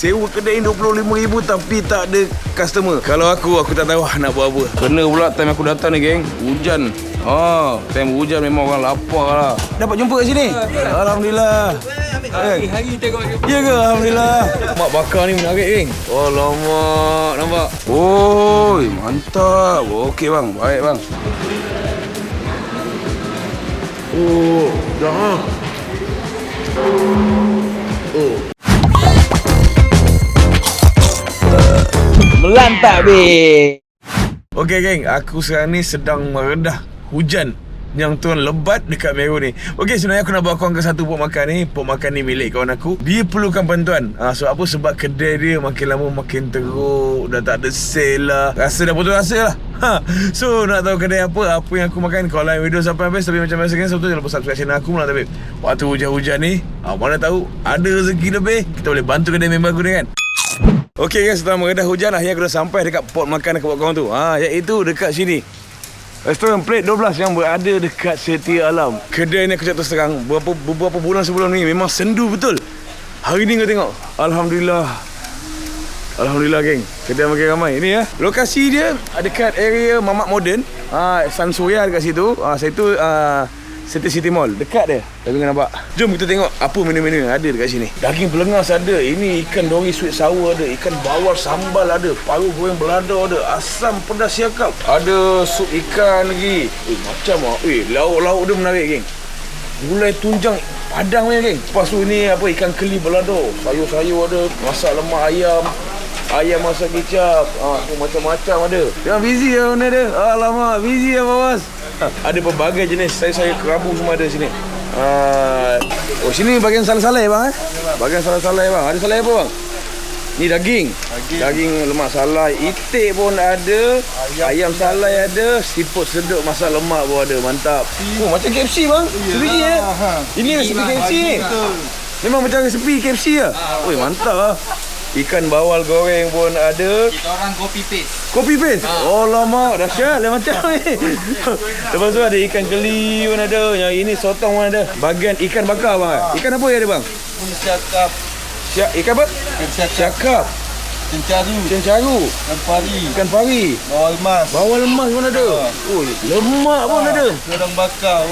Sewa kedai ni 25,000 tapi tak ada customer. Kalau aku tak tahu nak buat apa. Kena pula time aku datang ni geng, hujan. Time hujan memang orang lapar lah. Dapat jumpa kat sini? Alhamdulillah. Hari tengok jumpa. Ya ke? Alhamdulillah. Mak bakar ni menarik geng. Oh lama nampak. Oi, mantap. Okey bang, baik bang. Oh, dah. Melantak be. Okey geng, aku sekarang ni sedang meredah hujan yang turun lebat dekat Meru ni. Okey, sebenarnya aku nak bawa korang ke satu pok makan ni. Pok makan ni milik kawan aku. Dia perlukan bantuan. Sebab apa? Sebab kedai dia makin lama makin teruk. Dah tak ada sale lah. Rasa dah putus asa lah. So nak tahu kedai apa yang aku makan, kau like video sampai habis. Tapi macam biasa kan, sebab tu jangan lupa subscribe channel aku lah. Tapi waktu hujan-hujan ni, mana tahu ada rezeki lebih, kita boleh bantu kedai member aku ni kan. Okey guys, setelah meredah hujan lah, aku dah sampai dekat port makan dekat korang tu. Iaitu dekat sini, Restoran Plate 12 yang berada dekat Setia Alam. Kedai ni aku cakap terus terang, beberapa bulan sebelum ni memang sendu betul. Hari ni kau tengok, Alhamdulillah geng, kedai makin ramai. Ini ya, lokasi dia dekat area Mamak Modern, Sun Surya dekat situ. Situ City Mall, dekat dia. Tapi kau nampak. Jom kita tengok apa menu-menu yang ada dekat sini. Daging pelengas ada. Ini ikan dori sweet sour ada. Ikan bawal sambal ada. Paru goreng belada ada. Asam pedas siakap. Ada sup ikan lagi. Macam lauk-lauk dia menarik geng. Gulai tunjang Padang punya geng. Lepas tu ni ikan keli belado. Sayur-sayur ada. Masak lemak ayam masak kicap. Macam-macam ada. Jangan busy lah benda dia. Alamak, busy lah bos. Ada berbagai jenis sayur kerabu semua ada sini. Sini bahagian salai-salai bang. Bahagian salai-salai bang. Ada salai apa bang? Ni daging lemak salai. Itik pun ada. Ayam salai ada. Siput sedut masak lemak pun ada. Mantap. Macam KFC bang. Sebiji Ini resipi KFC ni. Memang macam resipi KFC lah. Mantap lah. Ikan bawal goreng pun ada. Kita orang copy paste. Kopi paste? Oh lama, dahsyat lah macam ni. Lepas tu ada ikan keli pun ada. Yang ini sotong pun ada. Bahagian ikan bakar bang. Ikan apa yang ada bang? Siakap. Ikan apa? Siakap. Cencaru. Ikan pari. Bawal lemas pun ada. Lemak pun ada. Sedang bakar.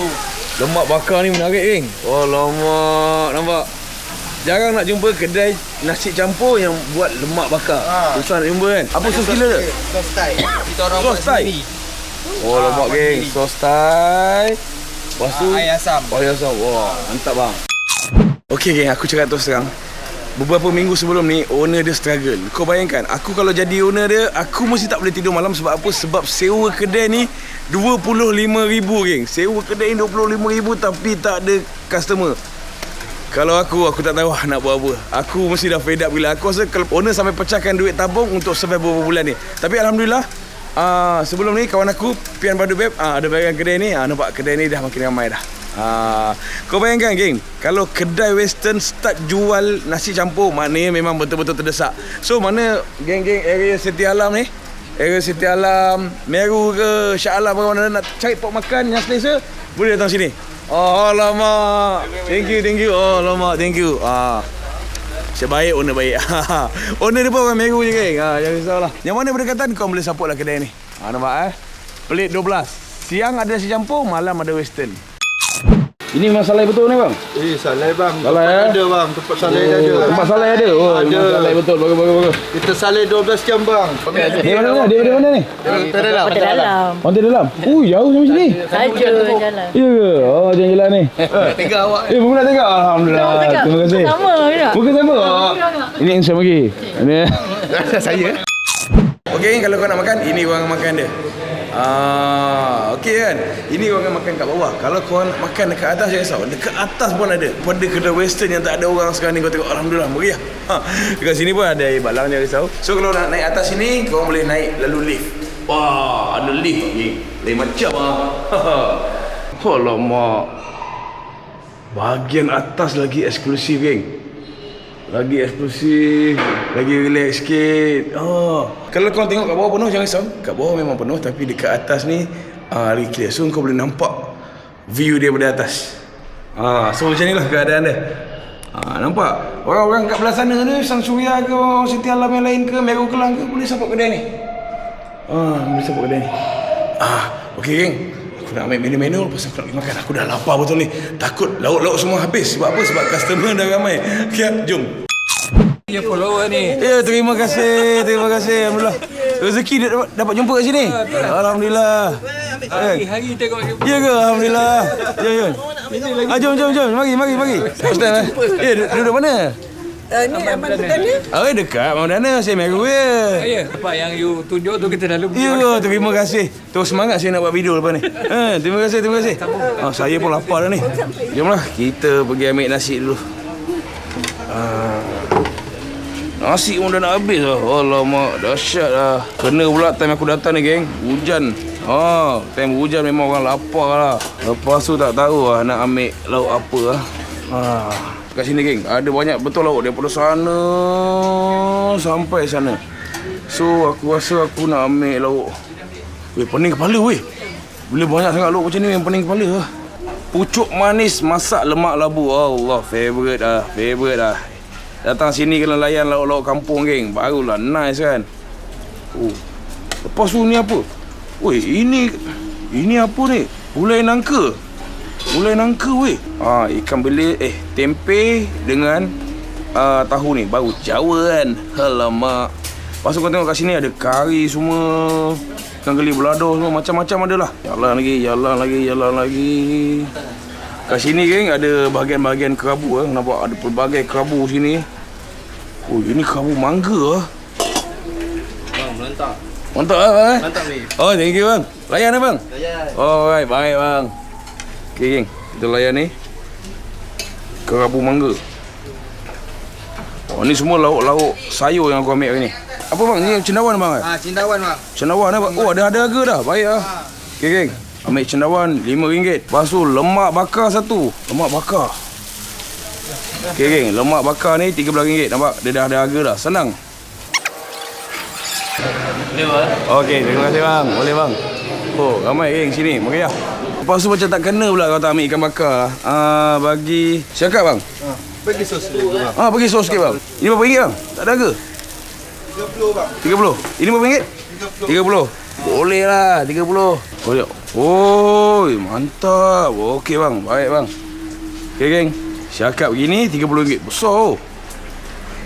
Lemak bakar ni menarik geng. Oh lama, nampak? Jarang nak jumpa kedai nasi campur yang buat lemak bakar. Susah nak jumpa kan? Apa sos gila dia? Sos Thai. Kita orang buat sendiri. Lemak geng. Sos Thai. Lepas tu air asam. Wah, mantap bang. Okey geng, aku cakap terus terang. Beberapa minggu sebelum ni, owner dia struggle. Kau bayangkan, aku kalau jadi owner dia, aku mesti tak boleh tidur malam. Sebab apa? Sebab sewa kedai ni 25,000 geng. Sewa kedai ni 25,000 tapi tak ada customer. Kalau aku tak tahu nak buat apa. Aku mesti dah fed up bila. Aku rasa kalau owner sampai pecahkan duit tabung untuk survive beberapa bulan ni. Tapi Alhamdulillah, sebelum ni kawan aku, Pian Badu Beb, ada bagian kedai ni. Nampak kedai ni dah makin ramai dah. Kau bayangkan geng, kalau kedai western start jual nasi campur, maknanya memang betul-betul terdesak. So mana geng-geng area Setia Alam ni, area Setia Alam, Meru ke Shah Alam, mana nak cari pok makan yang selesa, boleh datang sini. Alamak. Thank you. Thank you. Sebaik owner baik. Owner dia pun orang Meru je geng. Jangan risaulah. Yang mana berdekatan kau boleh support lah kedai ni. Nampak Plate 12. Siang ada nasi campur, malam ada western. Ini memang salai betul ni bang? Salai bang. Salai ada bang. Tempat salai ada. Tempat salai ada? Ada. Salai betul. Bagus. Kita salai 12 jam bang. Dia mana ni? Pantai dalam. Pantai dalam? Jauh sampai sini? Saja jalan. Ya ke? Jalan ni. Tega awak. Pun nak tengok? Alhamdulillah. Terima kasih. Sama ke? Muka siapa? Ini Insya bagi. Ini Saya. Okey, kalau kau nak makan, ini orang makan dia. Okey kan? Ini orang makan kat bawah. Kalau kau nak makan dekat atas, jangan risau. Dekat atas pun ada. Pada kedai western yang tak ada orang sekarang ni, kau tengok Alhamdulillah meriah. Dekat sini pun ada air balang, jangan risau. So kalau nak naik atas sini, kau boleh naik lalu lift. Wah, ada lift ni. Lain macam Alamak. Bahagian atas lagi eksklusif geng. Lagi eksklusif, lagi relax sikit. Kalau kau tengok kat bawah penuh, jangan risau. Kat bawah memang penuh, tapi dekat atas ni lagi clear. So kau boleh nampak view dia pada atas. So macam ni lah keadaan dia. Nampak? Orang-orang kat belah sana ni, Sang Suria ke, Siti Alam yang lain ke, Meru Kelang ke, boleh support kedai ni. Boleh support kedai ni. Okey geng. Aku nak ambil menu-menu lepas aku nak pergi makan. Aku dah lapar betul ni. Takut lauk-lauk semua habis. Sebab apa? Sebab customer dah ramai. Okey, jom. Ya follower ni. Ya, terima kasih. Alhamdulillah. Rezeki dia dapat jumpa kat sini. Alhamdulillah. Hari tengok je. Ya ke? Alhamdulillah. Ya. Jom. Mari. Ustaz. Duduk mana? Ni Aman Perdana. Dekat Mamadana. Saya Meru je. Ya, apa yang you tunjuk tu kita dah lupa. Ya, terima kasih. Terus semangat saya nak buat video lepas ni. Terima kasih. Saya pun lapar dah ni. Jomlah, kita pergi ambil nasi dulu. Nasi pun dah nak habis lah. Alamak, dahsyat lah. Kena pula time aku datang ni, geng. Hujan. Time hujan memang orang lapar lah. Lepas tu tak tahu lah nak ambil lauk apa lah. Kat sini, geng, ada banyak betul lauk daripada sana sampai sana. So, aku rasa aku nak ambil lauk. Pening kepala, weh. Bila banyak sangat lauk macam ni, memang pening kepala lah. Pucuk manis masak lemak labu. Allah, favorite lah. Datang sini kena layan lauk-lauk kampung, geng. Barulah nice kan. Lepas tu ni apa? Weh, ini apa ni? Gulai nangka, weh. Ikan belis, tempe dengan tahu ni. Baru Jawa kan. Alamak. Lepas tu kau tengok kat sini ada kari semua. Ikan geli belado semua. Macam-macam ada lah. Jalan lagi. Kat sini, geng, ada bahagian-bahagian kerabu. Nampak ada pelbagai kerabu sini. Ini kerabu mangga lah. Bang, melantang. Mantap lah, bang. Mantap ni. Thank you, bang. Layan lah, bang. Layan. Alright, baik, bang. Okay, geng. Kita layan ni. Kerabu mangga. Ni semua lauk-lauk sayur yang aku ambil hari ni. Apa, bang? Ni cendawan, bang? Cendawan, bang. Cendawan, bang. Ada harga dah. Baik lah. Okay, geng. Ambil cendawan RM5. Lepas tu lemak bakar satu. Lemak bakar. Okay, geng. Lemak bakar ni RM13. Nampak? Dia dah ada harga dah. Senang. Boleh, bang. Okey, terima kasih, bang. Boleh, bang. Ramai, geng, sini. Mari lah. Lepas tu macam tak kena pula kalau tak ambil ikan bakar. Bagi siakap, bang. Bagi sos dulu bang. Bagi sos sikit, bang. Ini berapa ringgit, bang? Tak ada harga? 30 bang. 30. Ini berapa ringgit? 30. Boleh lah, 30. Boleh. Mantap. Okey, bang. Baik, bang. Okey, geng. Siakap begini RM30. Besar.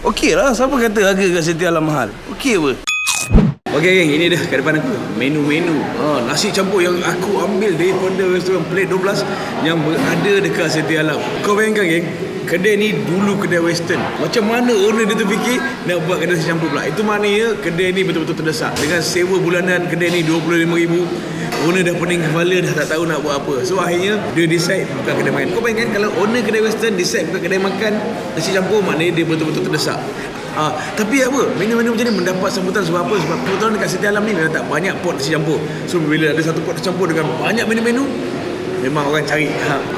Okey lah. Siapa kata harga kat Siti Alam mahal? Okey apa? Okey, geng. Ini dah kat depan aku. Menu-menu. Nasi campur yang aku ambil daripada restoran Plate 12 yang berada dekat Siti Alam. Kau bayangkan, geng. Kedai ni dulu kedai western. Macam mana owner dia terfikir nak buat kedai nasi campur pula? Itu maknanya kedai ni betul-betul terdesak. Dengan sewa bulanan kedai ni RM25,000. Owner dah pening kepala, dah tak tahu nak buat apa. So akhirnya dia decide buka kedai makan. Kau bayangkan kalau owner kedai western decide buka kedai makan nasi campur, maknanya dia betul-betul terdesak. Tapi apa? Menu-menu macam ni mendapat sambutan sebab apa? Sebab kebetulan dekat Siti Alam ni dia letak banyak pot nasi campur. So bila ada satu pot nasi campur dengan banyak menu-menu, memang orang cari.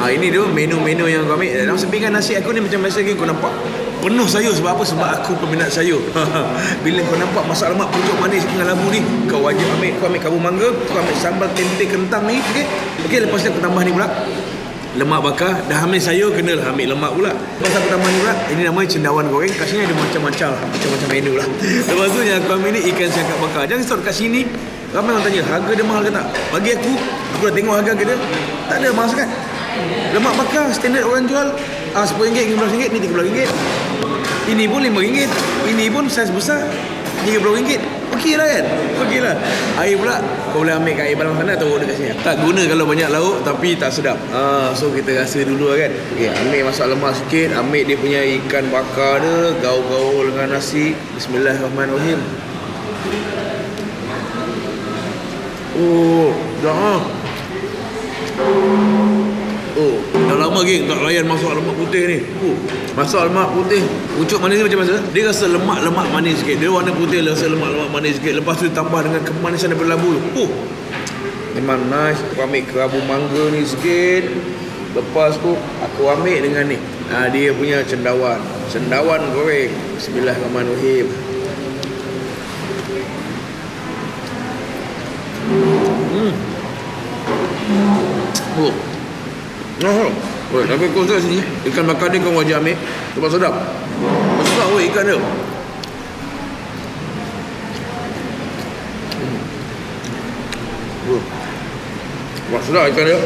Ini dia menu-menu yang aku ambil. Dalam sepinggan nasi aku ni macam biasa, kau nampak penuh sayur. Sebab apa? Sebab aku peminat sayur. Bila kau nampak masak lemak pucuk manis dengan labu ni, kau wajib ambil. Kau ambil kerabu mangga, kau ambil sambal tempe kentang ni. Okey, lepas tu aku tambah ni pula lemak bakar. Dah ambil sayur, kenalah ambil lemak pula. Lepas aku tambah ni pula, ini namanya cendawan goreng. Kat sini ada macam-macam lah, macam-macam menu lah. Lepas tu yang aku ambil ni ikan siakap bakar. Jangan risau, kat sini ramai orang tanya harga dia mahal ke tak. Bagi aku dah tengok harga dia, tak ada mahal sangat. Lemak bakar standard orang jual RM10, RM15, ni RM13. Ini pun RM5. Ini pun saiz besar RM30. Okey lah kan? Okey lah. Air pula kau boleh ambil kat air balang sana atau dekat sini. Tak guna kalau banyak lauk tapi tak sedap. So kita rasa dulu lah kan. Okey, ambil masak lemak sikit, ambil dia punya ikan bakar dia, gaul-gaul dengan nasi. Bismillahirrahmanirrahim. Dah. Dah lama, geng, tak layan masak lemak putih ni. Masak lemak putih pucuk manis ni macam mana? Dia rasa lemak-lemak manis sikit. Dia warna putih, rasa lemak-lemak manis sikit. Lepas tu ditambah dengan kemanisan daripada labu. Memang nice. Aku ambil kerabu mangga ni sikit. Lepas tu aku ambil dengan ni, dia punya cendawan goreng. Bismillahirrahmanirrahim. Oi, tapi kau tengok sini. Ikan bakar ni kau wajib ambil. Sebab sedap. Besar weh ikan dia. Wah, sedap ikan dia.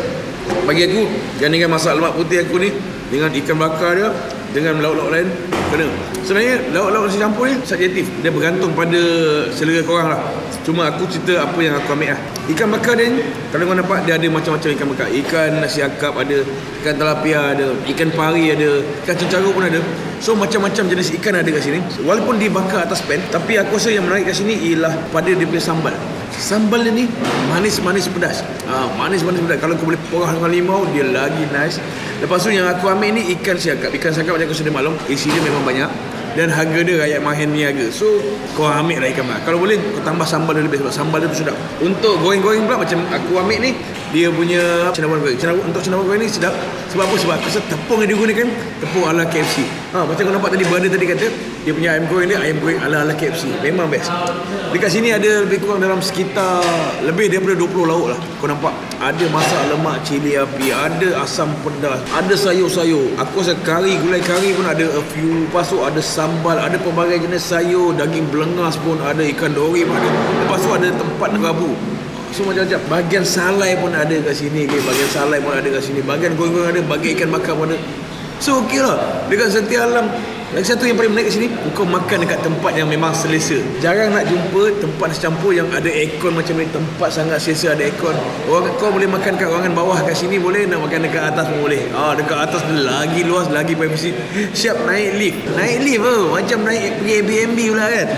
Bagi aku, yang dengan masak lemak putih aku ni, dengan ikan bakar dia, dengan lauk-lauk lain, kena. Sebenarnya lauk-lauk nasi campur ni subjektif. Dia bergantung pada selera korang lah. Cuma aku cerita apa yang aku ambil lah. Ikan bakar dia ni, kalau kau nampak dia ada macam-macam ikan bakar. Ikan nasi akap ada, ikan tilapia ada, ikan pari ada, ikan cencaru pun ada. So macam-macam jenis ikan ada kat sini. Walaupun dibakar atas pan, tapi aku rasa yang menarik kat sini ialah pada dia punya sambal. Sambal dia ni manis-manis pedas. Manis-manis pedas. Kalau kau boleh porah dengan limau, dia lagi nice. Lepas tu yang aku ambil ni ikan siakap. Ikan siakap macam aku sudah maklum, isi dia memang banyak. Dan harga dia rakyat mahen niaga. So kau ambil lah ikan bakar. Kalau boleh kau tambah sambal dia lebih, sebab sambal dia tu sedap. Untuk goreng-goreng pula macam aku ambil ni, dia punya cendawan goreng. Untuk cendawan goreng ni sedap. Sebab apa? Sebab kesan tepung yang digunakan tepung ala KFC. Macam kau nampak tadi brother tadi kata dia punya ayam goreng ala KFC. Memang best. Dekat sini ada lebih kurang dalam sekitar lebih daripada 20 lauk lah. Kau nampak ada masak lemak cili api, ada asam pedas, ada sayur-sayur. Aku rasa kari, gulai kari pun ada a few. Lepas tu ada sambal, ada pelbagai jenis sayur, daging belengas pun ada, ikan dori pun ada. Lepas tu ada tempat rabu. So macam-macam. Bahagian salai pun ada kat sini. Bahagian salai pun ada kat sini. Bahagian goreng-goreng ada, bahagian ikan bakar pun ada. So okey lah. Dekat Setia Alam, lagi satu yang paling menarik kat sini, kau makan dekat tempat yang memang selesa. Jarang nak jumpa tempat nasi campur yang ada aircon macam ni. Tempat sangat selesa ada aircon. Kau boleh makan kat ruangan bawah kat sini boleh, nak makan dekat atas pun boleh. Dekat atas ni lagi luas, lagi privacy. Siap naik lift. Naik lift macam naik pergi Airbnb pula kan.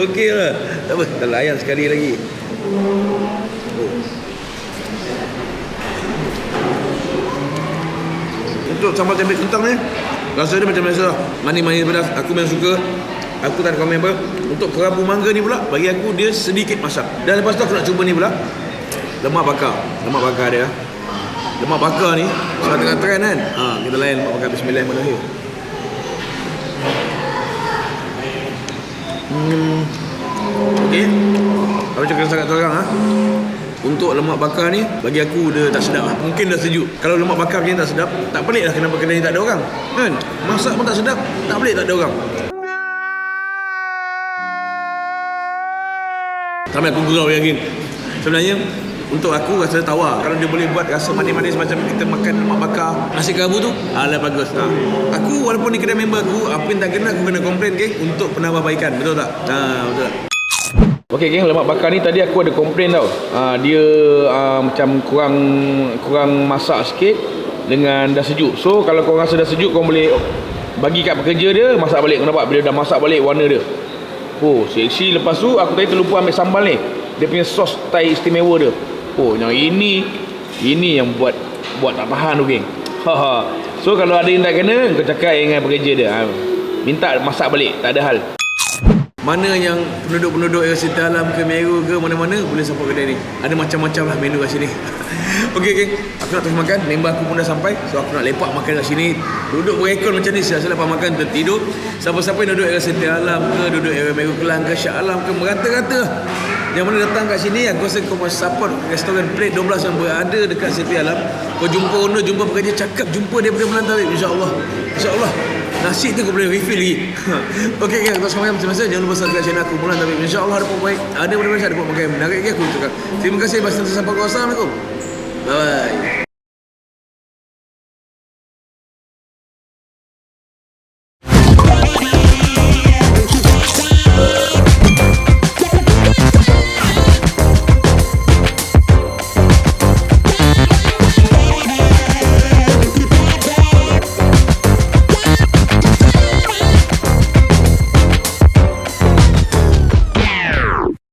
Okey lah. Tak apa, kita layan sekali lagi. Untuk sambal tempe kentang ni, rasa dia macam biasa lah. Manis-manis pedas. Aku memang suka. Aku tak ada komen apa. Untuk kerabu mangga ni pula, bagi aku dia sedikit masam. Dan lepas tu aku nak cuba ni pula, lemak bakar. Lemak bakar dia. Lemak bakar ni sangat tengah trend kan. Kita layan lemak bakar. Bismillahirrahmanirrahim. Okey. Aku cakap sangat terang Untuk lemak bakar ni, bagi aku dia tak sedap lah. Mungkin dah sejuk. Kalau lemak bakar macam ni tak sedap, tak pelik lah kenapa kedai ni tak ada orang kan. Masak pun tak sedap, tak pelik tak ada orang. Sampai aku gurau lagi. Sebenarnya untuk aku rasa tawar. Kalau dia boleh buat rasa manis-manis macam kita makan lemak bakar nasi kerabu tu, alah bagus. Aku walaupun ni kedai member aku, apa yang tak kena aku kena komplain untuk penambahbaikan. Betul tak? Betul tak? Okey geng, lemak bakar ni tadi aku ada komplain tau. Dia macam kurang masak sikit dengan dah sejuk. So kalau kau rasa dah sejuk, kau boleh bagi kat pekerja dia masak balik. Kau nampak bila dah masak balik warna dia. Seksi. Lepas tu aku tadi terlupa ambil sambal ni. Dia punya sos Thai istimewa dia. Yang ini yang buat tak tahan tu geng. So kalau ada yang tak kena, kau cakap dengan pekerja dia. Minta masak balik, tak ada hal. Mana yang penduduk-penduduk yang Setia Alam ke Meru ke mana-mana boleh support kedai ni. Ada macam-macam lah menu kat sini. Okey geng, aku nak terus makan. Member aku pun dah sampai. So aku nak lepak makan kat sini. Duduk berekon macam ni, saya lepas makan tertidur. Siapa-siapa yang duduk area Setia Alam ke, duduk area Meru Kelang ke, Shah Alam ke, merata-rata yang mana datang kat sini, aku rasa kau must support restoran Plate 12 yang berada dekat Setia Alam. Kau jumpa owner, jumpa pekerja, cakap jumpa daripada Bulan Tabib, insyaAllah. Nasi tu kau boleh refill lagi. Okey guys, untuk semuanya macam biasa, jangan lupa subscribe channel aku Bulan Tabib. InsyaAllah ada pun baik, ada benda-benda ada pun makan menarik. Aku cakap terima kasih. Basta sampai. Assalamualaikum. Bye bye.